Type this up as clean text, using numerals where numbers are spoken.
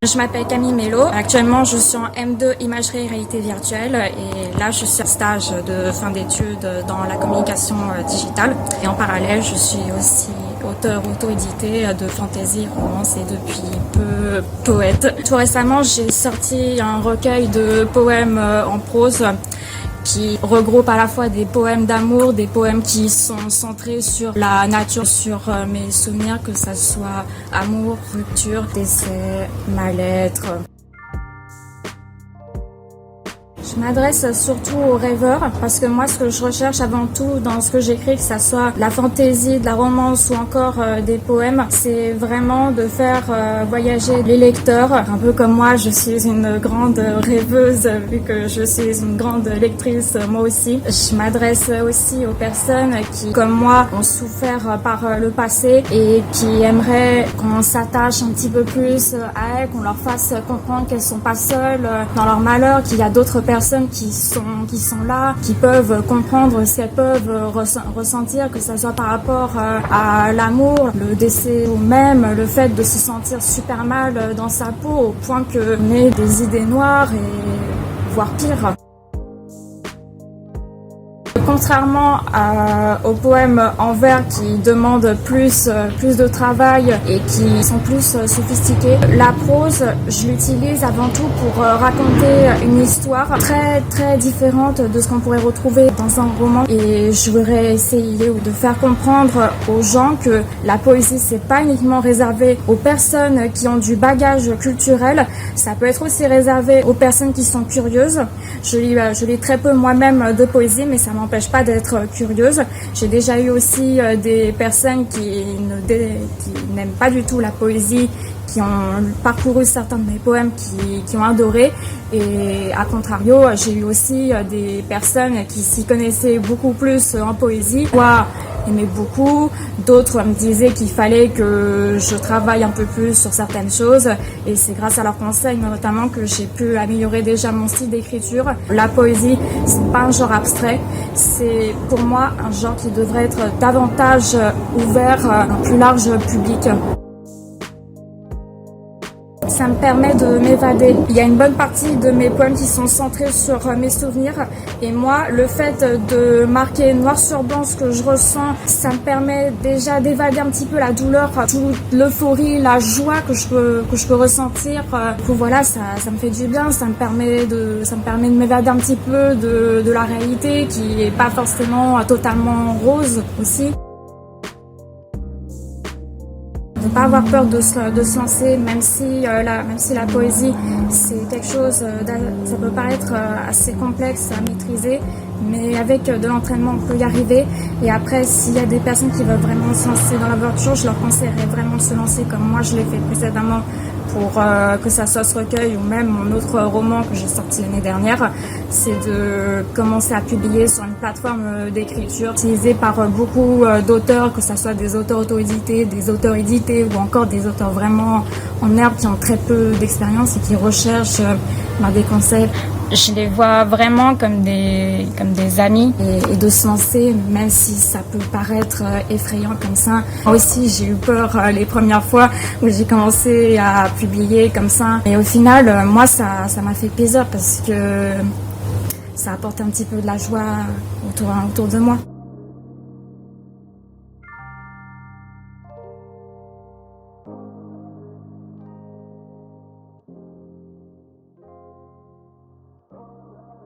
Je m'appelle Camille Mello. Actuellement, je suis en M2 imagerie et réalité virtuelle et là, je suis en stage de fin d'études dans la communication digitale. Et en parallèle, je suis aussi auteur auto-édité de fantasy, romance et depuis peu poète. Tout récemment, j'ai sorti un recueil de poèmes en prose qui regroupe à la fois des poèmes d'amour, des poèmes qui sont centrés sur la nature, sur mes souvenirs, que ça soit amour, rupture, décès, mal-être. Je m'adresse surtout aux rêveurs parce que moi, ce que je recherche avant tout dans ce que j'écris, que ça soit la fantaisie, de la romance ou encore des poèmes, c'est vraiment de faire voyager les lecteurs. Un peu comme moi, je suis une grande rêveuse vu que je suis une grande lectrice moi aussi. Je m'adresse aussi aux personnes qui, comme moi, ont souffert par le passé et qui aimeraient qu'on s'attache un petit peu plus à elles, qu'on leur fasse comprendre qu'elles sont pas seules dans leur malheur, qu'il y a d'autres personnes qui sont là, qui peuvent comprendre ce qu'elles peuvent ressentir, que ce soit par rapport à l'amour, le décès ou même le fait de se sentir super mal dans sa peau au point qu'on ait des idées noires et voire pire. Contrairement aux poèmes en vers qui demandent plus de travail et qui sont plus sophistiqués, la prose, je l'utilise avant tout pour raconter une histoire très très différente de ce qu'on pourrait retrouver dans un roman. Et je voudrais essayer de faire comprendre aux gens que la poésie, c'est pas uniquement réservé aux personnes qui ont du bagage culturel, ça peut être aussi réservé aux personnes qui sont curieuses. Je lis très peu moi-même de poésie, mais ça m'empêche pas d'être curieuse. J'ai déjà eu aussi des personnes qui n'aiment pas du tout la poésie, qui ont parcouru certains de mes poèmes, qui ont adoré. Et à contrario, j'ai eu aussi des personnes qui s'y connaissaient beaucoup plus en poésie, soit aimaient beaucoup, d'autres me disaient qu'il fallait que je travaille un peu plus sur certaines choses. Et c'est grâce à leurs conseils notamment que j'ai pu améliorer déjà mon style d'écriture. La poésie, c'est pas un genre abstrait, c'est pour moi un genre qui devrait être davantage ouvert à un plus large public. Ça me permet de m'évader. Il y a une bonne partie de mes poèmes qui sont centrés sur mes souvenirs. Et moi, le fait de marquer noir sur blanc ce que je ressens, ça me permet déjà d'évader un petit peu la douleur, toute l'euphorie, la joie que je peux ressentir. Voilà, ça me fait du bien. Ça me permet de m'évader un petit peu de la réalité qui est pas forcément totalement rose aussi. Ne pas avoir peur de se lancer, même si la poésie c'est quelque chose, ça peut paraître assez complexe à maîtriser, mais avec de l'entraînement on peut y arriver. Et après, s'il y a des personnes qui veulent vraiment se lancer dans l'aventure, je leur conseillerais vraiment de se lancer comme moi je l'ai fait précédemment pour que ça soit ce recueil ou même mon autre roman que j'ai sorti l'année dernière, c'est de commencer à publier sur une plateforme d'écriture utilisée par beaucoup d'auteurs, que ce soit des auteurs auto-édités, des auteurs édités ou encore des auteurs vraiment en herbe qui ont très peu d'expérience et qui recherchent des conseils. Je les vois vraiment comme des amis et de se lancer, même si ça peut paraître effrayant comme ça. Moi aussi, j'ai eu peur les premières fois où j'ai commencé à publier comme ça. Et au final, moi, ça m'a fait plaisir parce que ça apporte un petit peu de la joie autour de moi.